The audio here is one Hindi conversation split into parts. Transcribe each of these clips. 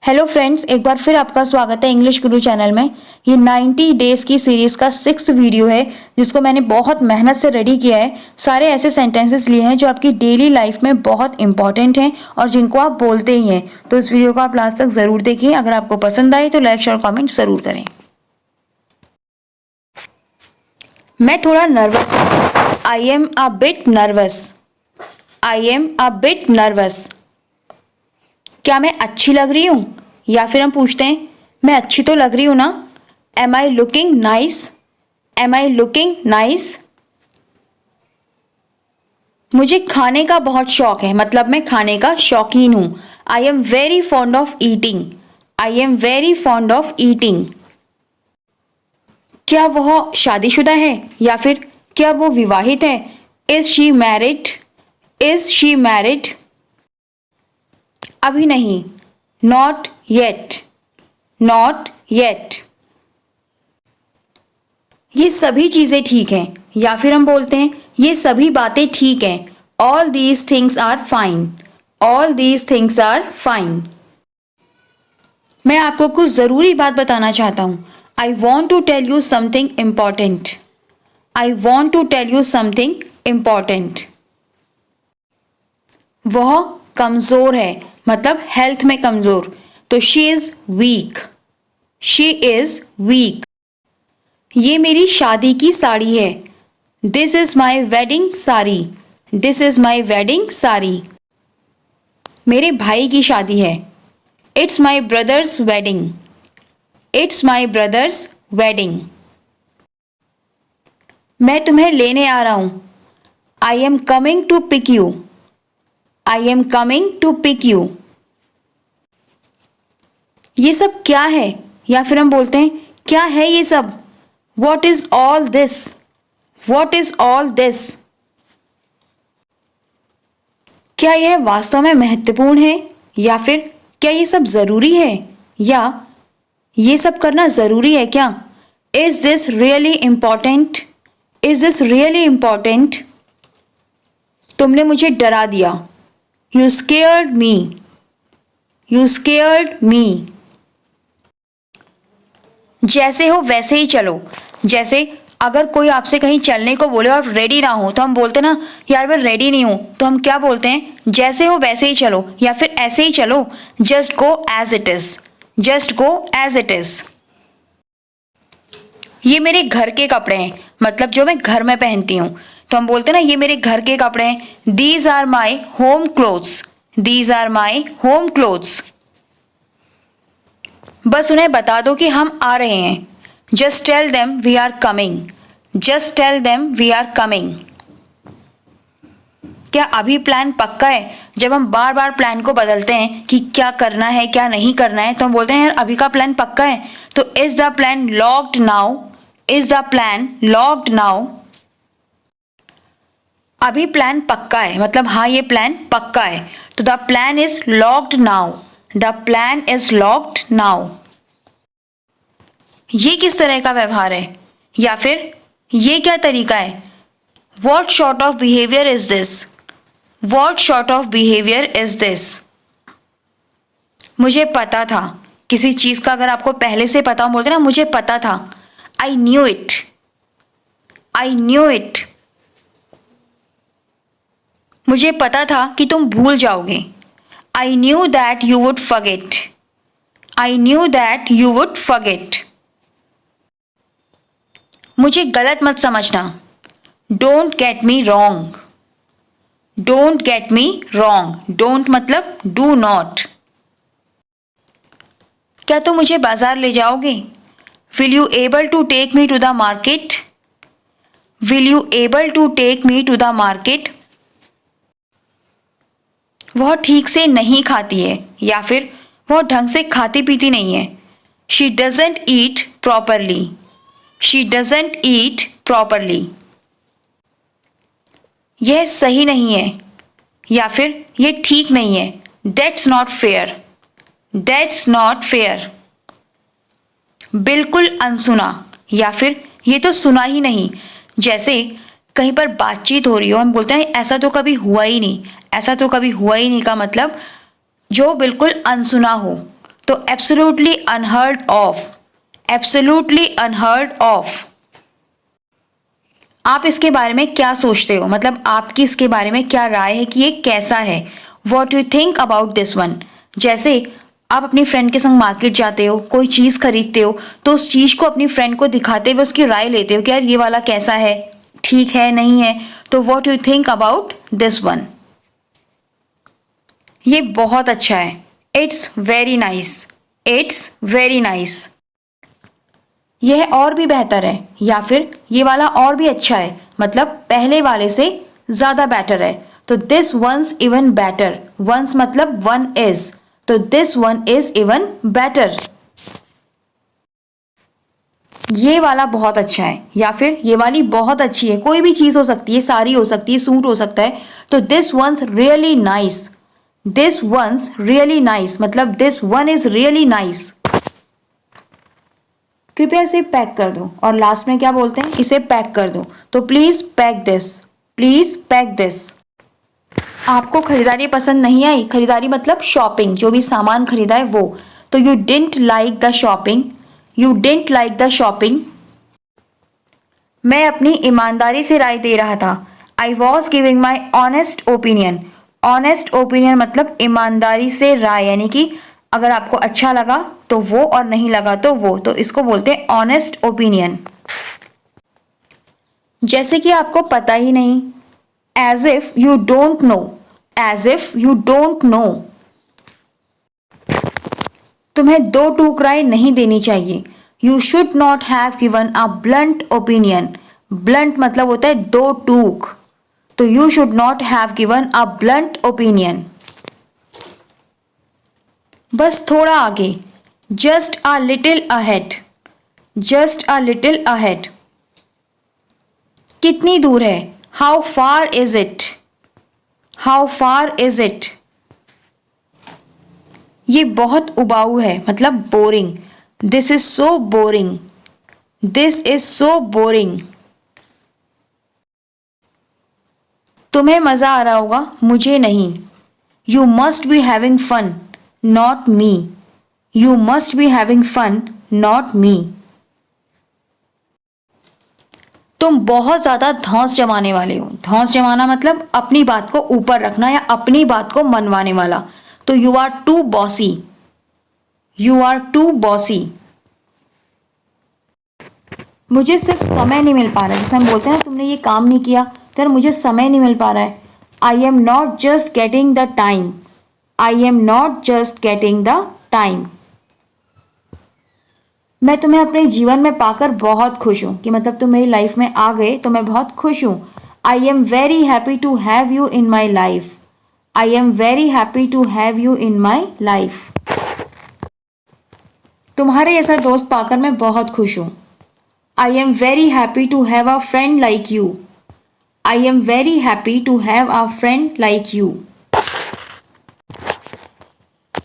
हेलो फ्रेंड्स, एक बार फिर आपका स्वागत है इंग्लिश गुरु चैनल में। ये 90 डेज की सीरीज का 6th वीडियो है जिसको मैंने बहुत मेहनत से रेडी किया है। सारे ऐसे सेंटेंसेस लिए हैं जो आपकी डेली लाइफ में बहुत इंपॉर्टेंट हैं और जिनको आप बोलते ही हैं। तो इस वीडियो को आप लास्ट तक जरूर देखिए। अगर आपको पसंद आए तो लाइक शेयर कॉमेंट जरूर करें। मैं थोड़ा नर्वस हूँ। I am a bit nervous. I am a bit nervous. क्या मैं अच्छी लग रही हूँ? या फिर हम पूछते हैं मैं अच्छी तो लग रही हूँ ना? Am I looking nice? Am I looking nice? मुझे खाने का बहुत शौक है, मतलब मैं खाने का शौकीन हूँ। I am very fond of eating. I am very fond of eating. क्या वह शादीशुदा है या फिर क्या वो विवाहित है? Is she married? Is she married? अभी नहीं। Not yet. Not yet. ये सभी चीजें ठीक हैं या फिर हम बोलते हैं ये सभी बातें ठीक हैं। All these things are fine. All these things are fine. मैं आपको कुछ जरूरी बात बताना चाहता हूं। I want to tell you something important. I want to tell you something important. वह कमजोर है, मतलब हेल्थ में कमजोर। तो she is weak. She is weak. ये मेरी शादी की साड़ी है। This is my wedding sari. This is my wedding sari. मेरे भाई की शादी है। It's my brother's wedding. It's my brother's wedding. मैं तुम्हें लेने आ रहा हूं। I am coming to pick you. I am coming to pick you. ये सब क्या है? या फिर हम बोलते हैं क्या है ये सब? What is all this? What is all this? क्या यह वास्तव में महत्वपूर्ण है? या फिर क्या ये सब जरूरी है? या ये सब करना जरूरी है क्या? Is this really important? Is this really important? तुमने मुझे डरा दिया। You scared me. You scared me. जैसे हो वैसे ही चलो। जैसे अगर कोई आपसे कहीं चलने को बोले और रेडी ना हो तो हम बोलते ना यार मैं रेडी नहीं हूं, तो हम क्या बोलते हैं? जैसे हो वैसे ही चलो या फिर ऐसे ही चलो। Just go as it is. Just go as it is. ये मेरे घर के कपड़े हैं, मतलब जो मैं घर में पहनती हूँ। तो हम बोलते ना ये मेरे घर के कपड़े हैं। These are my home clothes. These are my home clothes. बस उन्हें बता दो कि हम आ रहे हैं। Just tell them we are coming. Just tell them we are coming. क्या अभी प्लान पक्का है? जब हम बार बार प्लान को बदलते हैं कि क्या करना है क्या नहीं करना है, तो हम बोलते हैं यार अभी का प्लान पक्का है। तो is the plan locked now? Is the plan locked now? अभी प्लान पक्का है, मतलब हाँ ये प्लान पक्का है। तो the plan is locked now. The plan is locked now. ये किस तरह का व्यवहार है? या फिर ये क्या तरीका है? What sort of behaviour is this? What sort of behaviour is this? मुझे पता था। किसी चीज का अगर आपको पहले से पता हो, बोलते ना मुझे पता था। I knew it. I knew it. मुझे पता था कि तुम भूल जाओगे। I knew that you would forget. I knew that you would forget. मुझे गलत मत समझना। Don't get me wrong. Don't get me wrong. Don't मतलब डू नॉट। क्या तुम मुझे बाजार ले जाओगे? Will you able to take me to the market? Will you able to take me to the market? वह ठीक से नहीं खाती है या फिर वह ढंग से खाती पीती नहीं है। She doesn't eat properly. She doesn't eat properly. यह सही नहीं है या फिर यह ठीक नहीं है। That's not fair. That's not fair. बिल्कुल अनसुना या फिर ये तो सुना ही नहीं। जैसे कहीं पर बातचीत हो रही हो, हम बोलते हैं ऐसा तो कभी हुआ ही नहीं। ऐसा तो कभी हुआ ही नहीं का मतलब जो बिल्कुल अनसुना हो। तो absolutely unheard of, absolutely unheard of. आप इसके बारे में क्या सोचते हो, मतलब आपकी इसके बारे में क्या राय है कि ये कैसा है। What you think about this one. जैसे आप अपनी फ्रेंड के संग मार्केट जाते हो, कोई चीज़ खरीदते हो, तो उस चीज़ को अपनी फ्रेंड को दिखाते हुए उसकी राय लेते हो कि यार ये वाला कैसा है, ठीक है नहीं है। तो what you think about this one. ये बहुत अच्छा है, it's very nice, it's very nice. यह और भी बेहतर है, या फिर ये वाला और भी अच्छा है, मतलब पहले वाले से ज़्यादा बेटर है। तो this one's even better, one's मतलब वन इज, तो this one is even better. ये वाला बहुत अच्छा है, या फिर ये वाली बहुत अच्छी है। कोई भी चीज़ हो सकती है, साड़ी हो सकती है, सूट हो सकता है। तो this one's really nice, this one's really nice मतलब this one is really nice. कृपया इसे पैक कर दो, और लास्ट में क्या बोलते हैं, इसे पैक कर दो। तो please pack this, please pack this. आपको खरीदारी पसंद नहीं आई, खरीदारी मतलब शॉपिंग, जो भी सामान खरीदा है वो। तो you didn't like the shopping, you didn't like the shopping. मैं अपनी ईमानदारी से राय दे रहा था। I was giving my honest opinion, honest opinion मतलब ईमानदारी से राय, यानी कि अगर आपको अच्छा लगा तो वो और नहीं लगा तो वो, तो इसको बोलते हैं ऑनेस्ट ओपिनियन। जैसे कि आपको पता ही नहीं, as if you don't know, as if you don't know. तुम्हें दो टूक राय नहीं देनी चाहिए। You should not have given a blunt opinion, blunt मतलब होता है दो टूक, तो you should not have given a blunt opinion. बस थोड़ा आगे, just a little ahead, just a little ahead. कितनी दूर है, how far is it, how far is it. ये बहुत उबाऊ है, मतलब boring. This is so boring, this is so boring. तुम्हें मज़ा आ रहा होगा, मुझे नहीं। You must be having fun, not me, you must be having fun, not me. तुम बहुत ज़्यादा धौंस जमाने वाले हो। धौंस जमाना मतलब अपनी बात को ऊपर रखना या अपनी बात को मनवाने वाला। तो you are too bossy, you are too bossy. मुझे सिर्फ समय नहीं मिल पा रहा है, जैसे हम बोलते हैं ना तुमने ये काम नहीं किया, तो यार मुझे समय नहीं मिल पा रहा है। I am not just getting the time, I am not just getting the time. मैं तुम्हें अपने जीवन में पाकर बहुत खुश हूँ, कि मतलब तुम मेरी लाइफ में आ गए तो मैं बहुत खुश हूँ। I am very happy to have you in my life, I am very happy to have you in my life. तुम्हारे जैसा दोस्त पाकर मैं बहुत खुश हूँ। I am very happy to have a friend like you, I am very happy to have a friend like you.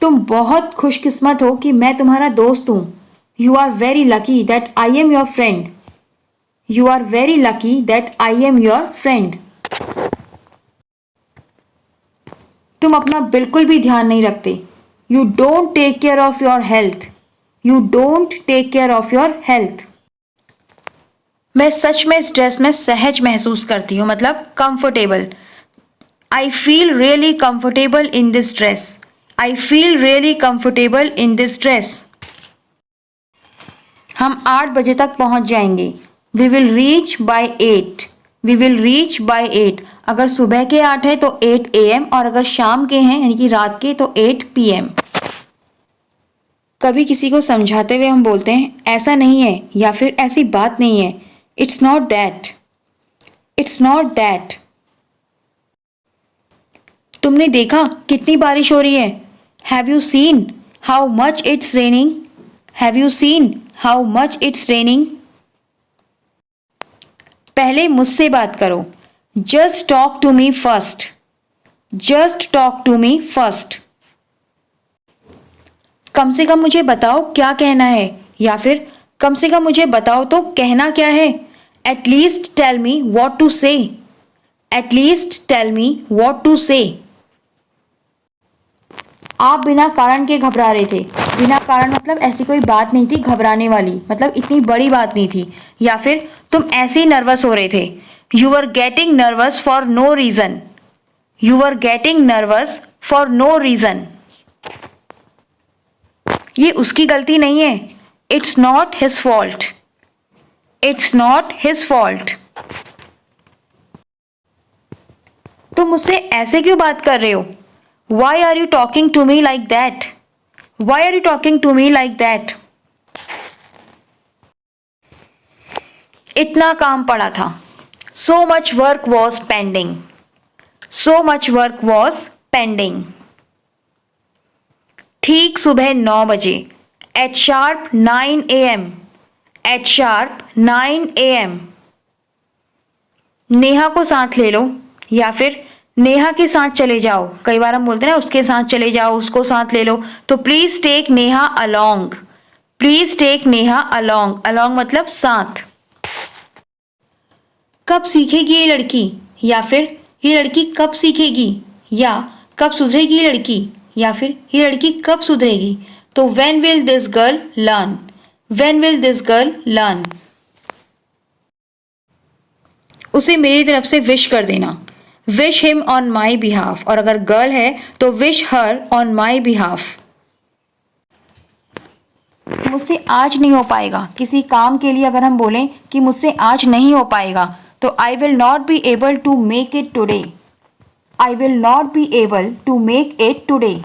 तुम बहुत खुशकिस्मत हो कि मैं तुम्हारा दोस्त हूँ। You are very lucky that I am your friend, you are very lucky that I am your friend. तुम अपना बिल्कुल भी ध्यान नहीं रखते। You don't take care of your health, you don't take care of your health. मैं सच में इस ड्रेस में सहज महसूस करती हूँ, मतलब comfortable. I feel really comfortable in this dress, I feel really comfortable in this dress. हम 8 बजे तक पहुँच जाएंगे। We will reach by 8, we will reach by 8। अगर सुबह के 8 है तो 8 AM, और अगर शाम के हैं यानी कि रात के तो 8 PM। कभी किसी को समझाते हुए हम बोलते हैं ऐसा नहीं है, या फिर ऐसी बात नहीं है। It's not that, it's not that. तुमने देखा कितनी बारिश हो रही है। Have you seen how much it's raining, have you seen how much it's raining. पहले मुझसे बात करो। Just talk to me first, just talk to me first. कम से कम मुझे बताओ क्या कहना है, या फिर कम से कम मुझे बताओ तो कहना क्या है। At least tell me what to say, at least tell me what to say. आप बिना कारण के घबरा रहे थे। बिना कारण मतलब ऐसी कोई बात नहीं थी घबराने वाली, मतलब इतनी बड़ी बात नहीं थी। या फिर तुम ऐसे ही नर्वस हो रहे थे, you are getting nervous for no reason, you are getting nervous for no reason. ये उसकी गलती नहीं है, it's not his fault, it's not his fault. तुम मुझसे ऐसे क्यों बात कर रहे हो, why are you talking to me like that, why are you talking to me like that. इतना काम पड़ा था, so much work was pending, so much work was pending. ठीक सुबह 9 बजे, at sharp 9 AM, at sharp 9 AM। Neha को साथ ले लो, या फिर नेहा के साथ चले जाओ। कई बार हम बोलते हैं ना उसके साथ चले जाओ, उसको साथ ले लो, तो please take Neha along, please take Neha along. Along मतलब साथ। कब सीखेगी ये लड़की, या फिर ये लड़की कब सीखेगी, या कब सुधरेगी ये लड़की, या फिर ये लड़की कब सुधरेगी। तो when will this girl learn, when will this girl learn. उसे मेरी तरफ से विश कर देना, wish him on my behalf. और अगर गर्ल है तो wish her on my behalf. मुझसे आज नहीं हो पाएगा, किसी काम के लिए अगर हम बोलें कि मुझसे आज नहीं हो पाएगा, तो I will not be able to make it today, I will not be able to make it today.